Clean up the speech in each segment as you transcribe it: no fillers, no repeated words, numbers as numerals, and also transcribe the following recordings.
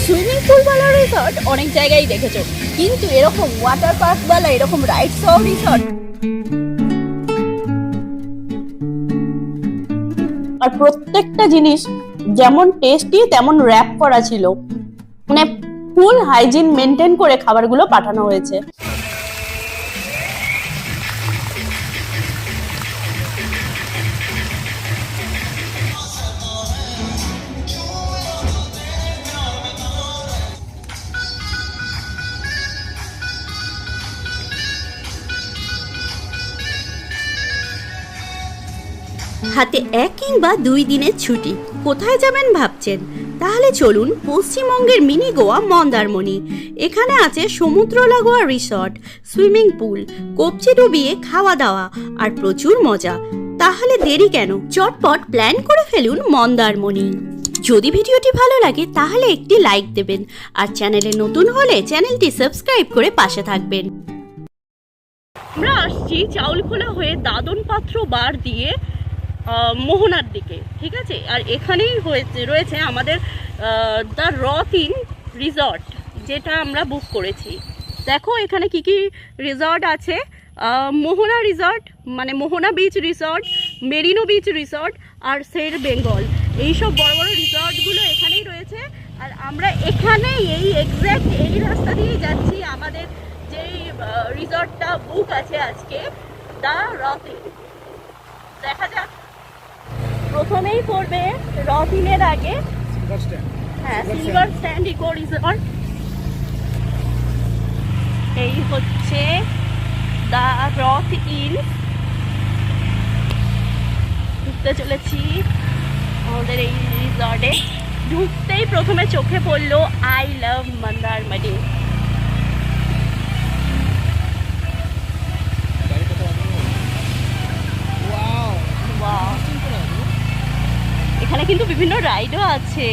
Swimming পুলওয়ালা resort অনেক জায়গায় দেখেছো, কিন্তু এরকম ওয়াটার পার্কওয়ালা এরকম রাইড সহ রিসর্ট, আর প্রত্যেকটা জিনিস যেমন টেস্টি তেমন র্যাপ করা ছিল, মানে ফুল হাইজিন মেনটেন করে খাবারগুলো পাঠানো হয়েছে। হাতে 1 কিংবা 2 দিনের ছুটি, কোথায় যাবেন ভাবছেন? তাহলে চলুন পশ্চিমবঙ্গের মিনি গোয়া মন্দারমণি। এখানে আছে সমুদ্র লাগোয়া রিসর্ট, সুইমিং পুল, কবজি ডুবিয়ে খাওয়া দাওয়া আর প্রচুর মজা। তাহলে দেরি কেন, চটপট প্ল্যান করে ফেলুন মন্দারমণি। যদি ভিডিওটি ভালো লাগে তাহলে একটি লাইক দেবেন, আর চ্যানেলে নতুন হলে চ্যানেলটি সাবস্ক্রাইব করে পাশে থাকবেন। আমরা আসছি চাউলখোলা হয়ে দাদন পাত্র বার দিয়ে মোহনার দিকে, ঠিক আছে। আর এখানেই রয়েছে আমাদের দ্য রথিন রিসর্ট, যেটা আমরা বুক করেছি। দেখো এখানে কি কি রিসর্ট আছে। মোহনা রিসর্ট মানে Mohana beach resort, Merino beach resort আর শের বেঙ্গল, এইসব বড় বড় রিসর্টগুলো এখানেই রয়েছে। আর আমরা এখানেই এক্স্যাক্ট এই রাস্তা দিয়েই যাচ্ছি আমাদের যেই রিসর্টটা বুক আছে আজকে, দ্য রথিন। দেখা যাক, প্রথমেই পড়বে রথিনের আগে হ্যাঁ সিলভার স্ট্যান্ড ইকো রিসর্ট। এই হচ্ছে দ্য রথ ইন, ঢুকতে চলেছি আমাদের এই রিসর্টে। ঢুকতেই প্রথমে চোখে পড়লো আই লাভ মন্দারমণি। এখানে কিন্তু বিভিন্ন রাইডও আছে,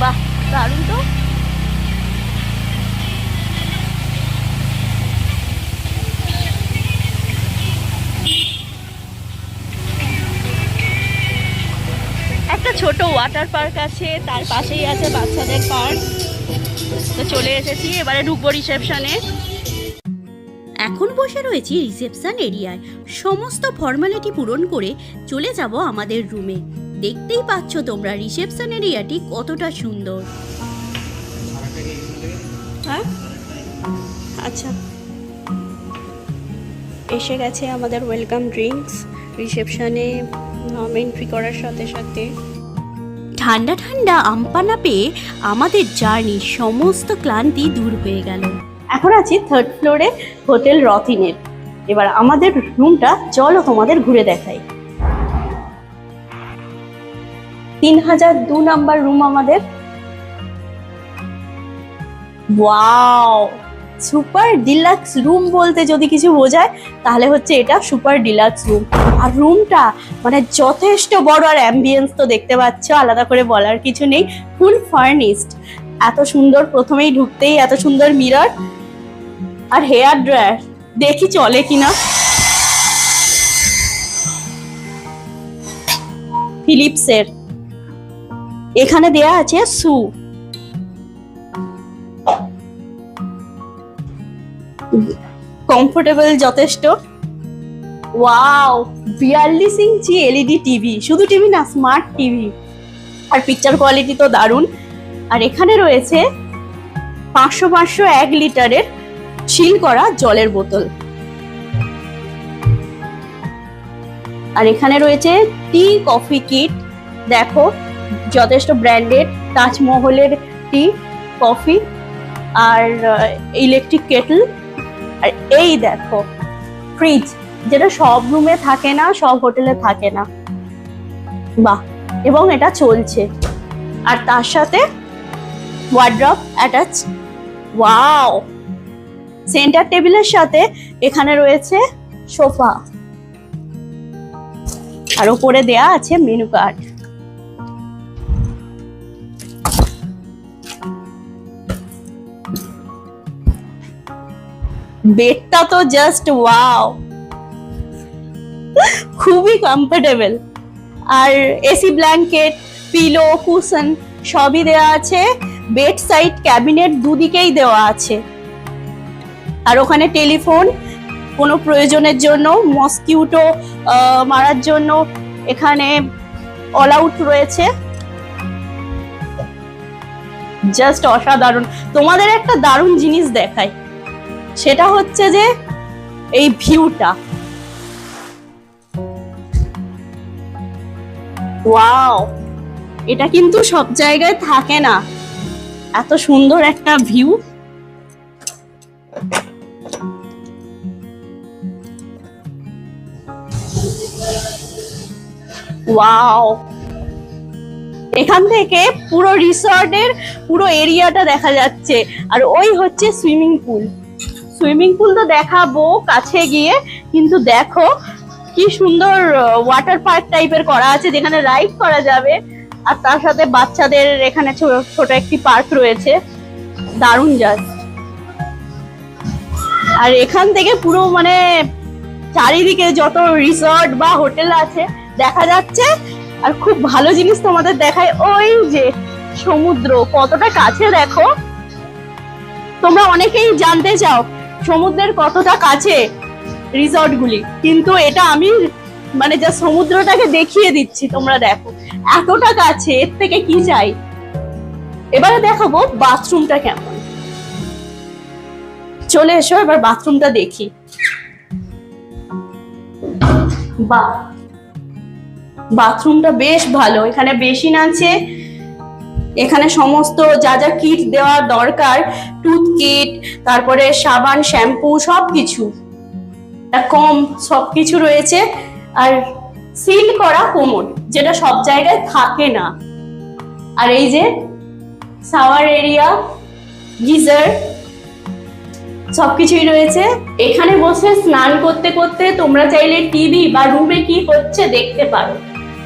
বাহ দারুণ তো। একটা ছোট ওয়াটার পার্ক আছে, তার পাশেই আছে বাচ্চাদের পার্ক। তো চলে এসেছি, এবারে ঢুকবো রিসেপশনে। এখন বসে রয়েছি রিসেপশন এরিয়ায়। সমস্ত ফর্মালিটি পূরণ করে চলে যাব আমাদের রুমে। দেখতেই পাচ্ছ তোমরা রিসেপশন এরিয়াটি কতটা সুন্দর। হ্যাঁ আচ্ছা, এসে গেছে আমাদের ওয়েলকাম ড্রিঙ্কস রিসেপশনে এন্ট্রি করার সাথে সাথে। ঠান্ডা ঠান্ডা আমপানা পেয়ে আমাদের জার্নির সমস্ত ক্লান্তি দূর হয়ে গেল। এখন আছি 3rd ফ্লোরে হোটেল রথিনের। এবার আমাদের রুমটা চলো তোমাদের ঘুরে দেখাই। 3002 নাম্বার রুম আমাদের। ওয়াও, সুপার ডিলাক্স রুম বলতে যদি কিছু বোঝায় তাহলে হচ্ছে এটা সুপার ডিলাক্স রুম। আর রুমটা মানে যথেষ্ট বড়, আর অ্যাম্বিয়েন্স তো দেখতে পাচ্ছ, আলাদা করে বলার কিছু নেই, ফুল ফার্নিশড। এত সুন্দর, প্রথমেই ঢুকতেই এত সুন্দর মিরর আর হেয়ার ড্রায়ার, দেখি চলে কিনা। ফিলিপসের। এখানে দেয়া আছে সু। কমফোর্টেবল যথেষ্ট। ওয়াও, 42 ইঞ্চি এলইডি টিভি, শুধু টিভি না স্মার্ট টিভি, আর পিকচার কোয়ালিটি তো দারুণ। আর এখানে রয়েছে 500 1 লিটারের সিল করা জলের বোতল। আর এখানে রয়েছে টি কফি কিট, দেখো যথেষ্ট ব্র্যান্ডেড, তাজমহলের টি কফি, আর ইলেকট্রিক কেটল। আর এই দেখো ফ্রিজ, যেটা সব রুমে থাকে না, সব হোটেলে থাকে না। বাহ, এবং এটা চলছে। আর তার সাথে ওয়ার্ড্রপ অ্যাটাচ। ওয়াও, সেন্টার টেবিলের সাথে এখানে রয়েছে সোফা, আর উপরে দেয়া আছে মেনু কার্ড। বেডটা তো জাস্ট ওয়াও, খুবই কমফোর্টেবল। আর এসি ব্ল্যাঙ্কেট, পিলো, কুশন সবই দেওয়া আছে। বেড সাইড ক্যাবিনেট দুদিকেই দেওয়া আছে। আর ওখানে টেলিফোন কোনো প্রয়োজনের জন্য, মসকিউটো মারার জন্য এখানে অল আউট রয়েছে। জাস্ট অসাধারণ। তোমাদের একটা দারুণ জিনিস দেখাই, সেটা হচ্ছে যে এই ভিউটা। ওয়াও, এটা কিন্তু সব জায়গায় থাকে না, এত সুন্দর একটা ভিউ। ওয়াও, এখান থেকে পুরো রিসর্টের পুরো এরিয়াটা দেখা যাচ্ছে। আর ওই হচ্ছে সুইমিং পুল। সুইমিং পুল তো দেখাবো কাছে গিয়ে, কিন্তু দেখো কি সুন্দর ওয়াটার পার্ক টাইপের করা আছে, যেখানে রাইড করা যাবে। আর তার সাথে বাচ্চাদের এখানে ছোট একটি পার্ক রয়েছে। দারুণ জাস্ট। আর এখান থেকে পুরো মানে চারিদিকে যত রিসর্ট বা হোটেল আছে দেখা যাচ্ছে। আর খুব ভালো জিনিস তোমাদের দেখায়, ওই যে সমুদ্র কতটা কাছে দেখো। তোমরা অনেকেই জানতে চাও সমুদ্রের কতটা কাছে রিসর্ট গুলি, কিন্তু এটা আমি মানে যা সমুদ্রটাকে দেখিয়ে দিচ্ছি, তোমরা দেখো এতটা কাছে, এর থেকে কি চাই। এবারে দেখাবো বাথরুমটা কেমন। চলে এসো, এবার বাথরুমটা দেখি। বাহ, বাথরুমটা বেশ ভালো। এখানে বেসিন আছে, এখানে সমস্ত যা যা কিট দেওয়া দরকার, টুথ কিট, তারপরে সাবান, শ্যাম্পু, সবকিছু কম সবকিছু রয়েছে। আর সিল করা কোমোড, যেটা সব জায়গায় থাকে না। আর এই যে শাওয়ার এরিয়া, গিজার, সবকিছুই রয়েছে। এখানে বসে স্নান করতে করতে তোমরা চাইলে টিভি বা রুমে কি হচ্ছে দেখতে পারো,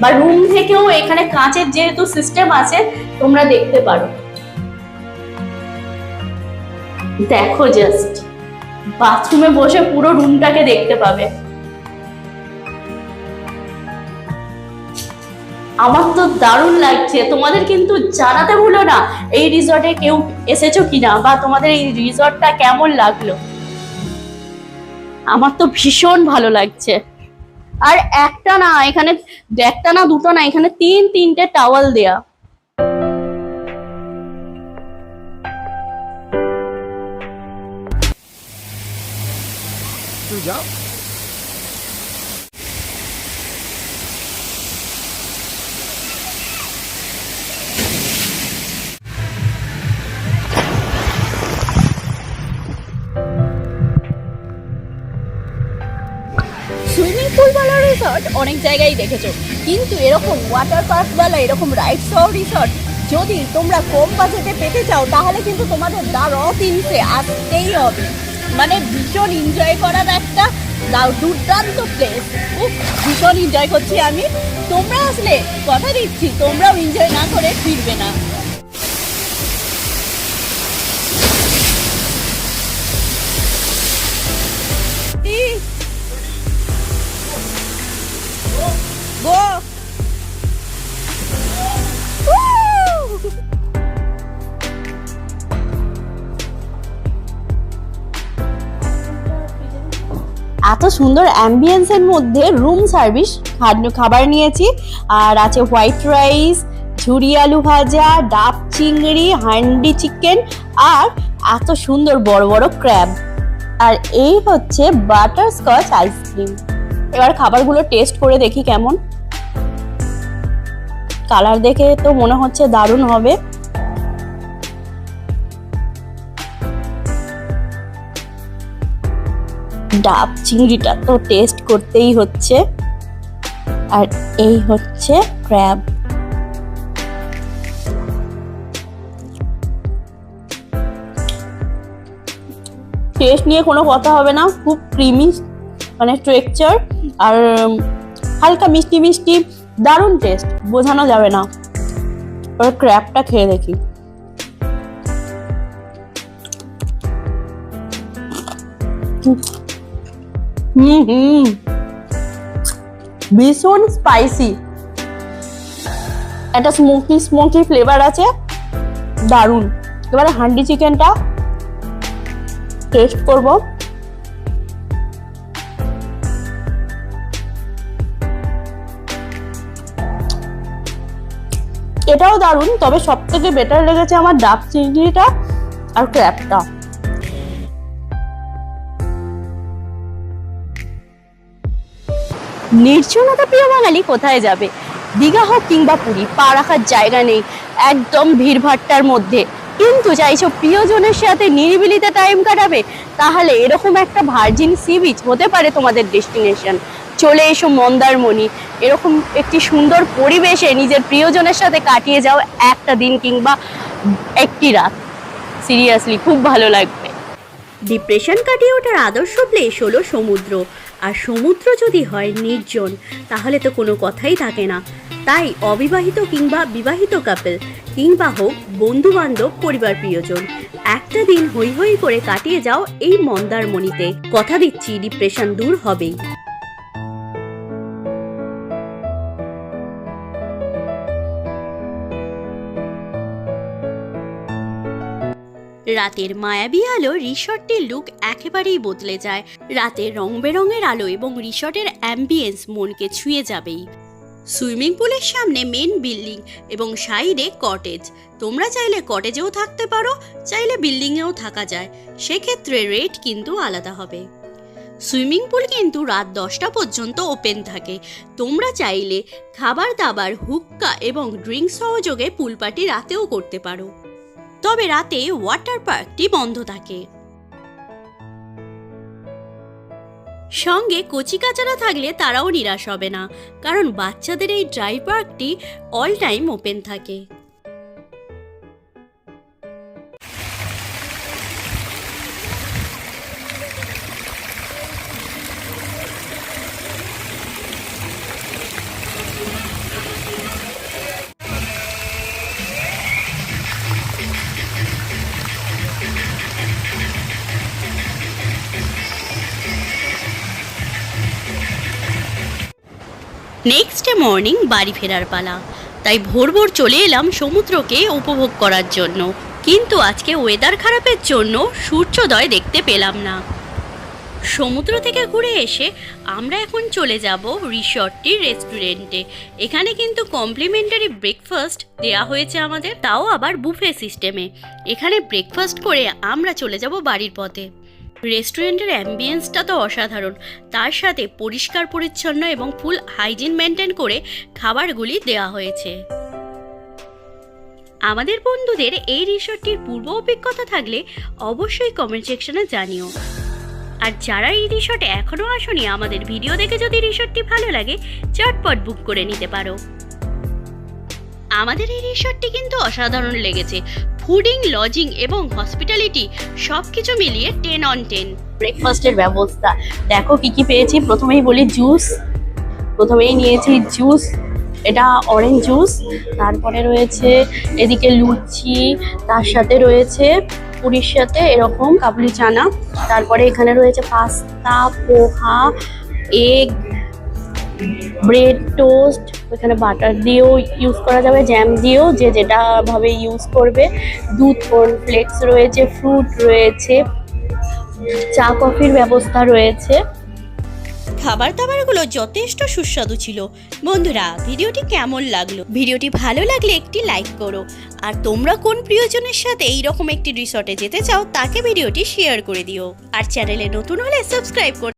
বা রুম থেকেও এখানে কাঁচের যেহেতু সিস্টেম আছে তোমরা দেখতে পারো। দেখো জাস্ট, বাথরুমে বসে পুরো রুমটাকে দেখতে পাবে। আমার তো দারুণ লাগছে। তোমাদের কিন্তু জানাতে ভুলো না এই রিসর্টে কেউ এসেছো কিনা, বা তোমাদের এই রিসর্টটা কেমন লাগলো। আমার তো ভীষণ ভালো লাগছে। আর একটা না, এখানে একটা না দুটো না, এখানে তিনটে টাওয়াল দেয়া। তুই যাও। সুইমিং পুল वाला রিসর্ট অনেক জায়গায় দেখেছো, কিন্তু এরকম ওয়াটার পার্ক वाला এরকম রাইড সহ রিসর্ট যদি তোমরা কম বাজেটে পেতে চাও, তাহলে কিন্তু তোমাদের দা রথিংসে আসতেই হবে। মানে ভীষণ এনজয় করার একটা দুর্দান্ত প্লেস। ভীষণ এনজয় করছি আমি। তোমরা আসলে কথা দিচ্ছি তোমরাও এনজয় না করে ফিরবে না। Go! এত সুন্দর অ্যাম্বিয়েন্সের মধ্যে রুম সার্ভিস খাবার নিয়েছি। আর আছে হোয়াইট রাইস, ঝুরি আলু ভাজা, ডাব চিংড়ি, হান্ডি চিকেন, আর এত সুন্দর বড় বড় ক্র্যাব। আর এই হচ্ছে বাটারস্কচ আইসক্রিম। এবার খাবারগুলো টেস্ট করে দেখি কেমন। কালার দেখে তো মনে হচ্ছে দারুণ হবে। ডাব চিংড়িটা তো টেস্ট করতেই হচ্ছে। আর এই হচ্ছে ক্র্যাব। টেস্ট নিয়ে কোনো কথা হবে না, খুব ক্রিমি মানে টেক্সচার, আর হালকা মিষ্টি মিষ্টি, দারুণ টেস্ট, বোঝানো যাবে না। এবার ক্র্যাবটা খেয়ে দেখি। ভীষণ স্পাইসি, একটা স্মোকি ফ্লেভার আছে, দারুণ। এবারে হান্ডি চিকেনটা টেস্ট করব। এটাও দারুণ, তবে সব থেকে বেটার লেগেছে আমার ডাব চিংড়িটা আর ক্র্যাবটা। নির্জনতা প্রিয় বাঙালি কোথায় যাবে? দীঘা হোক কিংবা পুরী, পা রাখার জায়গা নেই একদম ভিড়ভাট্টার মধ্যে। কিন্তু চাইছো প্রিয়জনের সাথে নিরিবিলিতে টাইম কাটাবে, তাহলে এরকম একটা ভার্জিন সি বিচ হতে পারে তোমাদের ডেস্টিনেশন। চলে এসো মন্দারমণি, এরকম একটি সুন্দর পরিবেশে নিজের প্রিয়জনের সাথে কাটিয়ে যাও একটা দিন কিংবা একটি রাত। সিরিয়াসলি খুব ভালো লাগবে। ডিপ্রেশন কাটিয়ে ওঠার আদর্শ প্লেস হলো সমুদ্র, আর সমুদ্র যদি হয় নির্জন তাহলে তো কোনো কথাই থাকে না। তাই অবিবাহিত কিংবা বিবাহিত কাপল কিংবা হোক বন্ধু বান্ধব, পরিবার প্রিয়জন, একটা দিন হই হই করে কাটিয়ে যাও এই মন্দারমণিতে। কথা দিচ্ছি ডিপ্রেশন দূর হবেই। রাতের মায়াবী আলো রিসর্টের লুক একেবারেই বদলে যায়। রাতের রং বেরঙের আলো এবং রিসর্টের অ্যাম্বিয়েন্স মনকে ছুঁয়ে যাবেই। সুইমিং পুলের সামনে মেন বিল্ডিং এবং সাইডে কটেজ। তোমরা চাইলে কটেজেও থাকতে পারো, চাইলে বিল্ডিংয়েও থাকা যায়, সেক্ষেত্রে রেট কিন্তু আলাদা হবে। সুইমিং পুল কিন্তু রাত 10টা পর্যন্ত ওপেন থাকে। তোমরা চাইলে খাবার দাবার, হুক্কা এবং ড্রিঙ্কস সহযোগে পুল পার্টি রাতেও করতে পারো। তবে রাতে ওয়াটার পার্কটি বন্ধ থাকে। সঙ্গে কচিকাচারা থাকলে তারাও নিরাশ হবে না, কারণ বাচ্চাদের এই ড্রাই পার্কটি অল টাইম ওপেন থাকে। নেক্সট মর্নিং বাড়ি ফেরার পালা, তাই ভোর ভোর চলে এলাম সমুদ্রকে উপভোগ করার জন্য। কিন্তু আজকে ওয়েদার খারাপের জন্য সূর্যোদয় দেখতে পেলাম না। সমুদ্র থেকে ঘুরে এসে আমরা এখন চলে যাব রিসর্টটির রেস্টুরেন্টে। এখানে কিন্তু কমপ্লিমেন্টারি ব্রেকফাস্ট দেওয়া হয়েছে আমাদের, তাও আবার বুফে সিস্টেমে। এখানে ব্রেকফাস্ট করে আমরা চলে যাব বাড়ির পথে। রেস্টুরেন্টের অ্যাম্বিয়েন্সটা তো অসাধারণ, তার সাথে পরিষ্কার পরিচ্ছন্ন এবং ফুল হাইজিন মেনটেন করে খাবারগুলি দেওয়া হয়েছে। আমাদের বন্ধুদের এই রিসর্টটির পূর্ব অভিজ্ঞতা থাকলে অবশ্যই কমেন্ট সেকশনে জানিও। আর যারা এই রিসর্টে এখনো আসনি, আমাদের ভিডিও দেখে যদি রিসর্টটি ভালো লাগে চটপট বুক করে নিতে পারো। আমাদের এই রিসর্টটি কিন্তু অসাধারণ লেগেছে। ফুডিং, লজিং এবং হসপিটালিটি সবকিছু মিলিয়ে 10 on 10। ব্রেকফাস্টের ব্যবস্থা দেখো কি কি পেয়েছি। প্রথমেই বলি জুস, প্রথমেই নিয়েছি জুস, এটা অরেঞ্জ জুস। তারপরে রয়েছে এদিকে লুচি, তার সাথে রয়েছে পুরির সাথে এরকম কাবুলি চানা। তারপরে এখানে রয়েছে পাস্তা, পোহা, এগ, ব্রেড টোস্ট, এখানে বাটার দিয়েও ইউজ করা যাবে, জ্যাম দিয়েও, যে যেটা ভাবে ইউজ করবে। দুধ, কর্নফ্লেক্স রয়েছে, ফ্রুট রয়েছে, চা কফির ব্যবস্থা রয়েছে। খাবার দাবারগুলো যথেষ্ট সুস্বাদু ছিল। বন্ধুরা, ভিডিওটি কেমন লাগলো? ভিডিওটি ভালো লাগলে একটি লাইক করো। আর তোমরা কোন প্রিয়জনের সাথে এইরকম একটি রিসর্টে যেতে চাও তাকে ভিডিওটি শেয়ার করে দিও। আর চ্যানেলে নতুন হলে সাবস্ক্রাইব করো।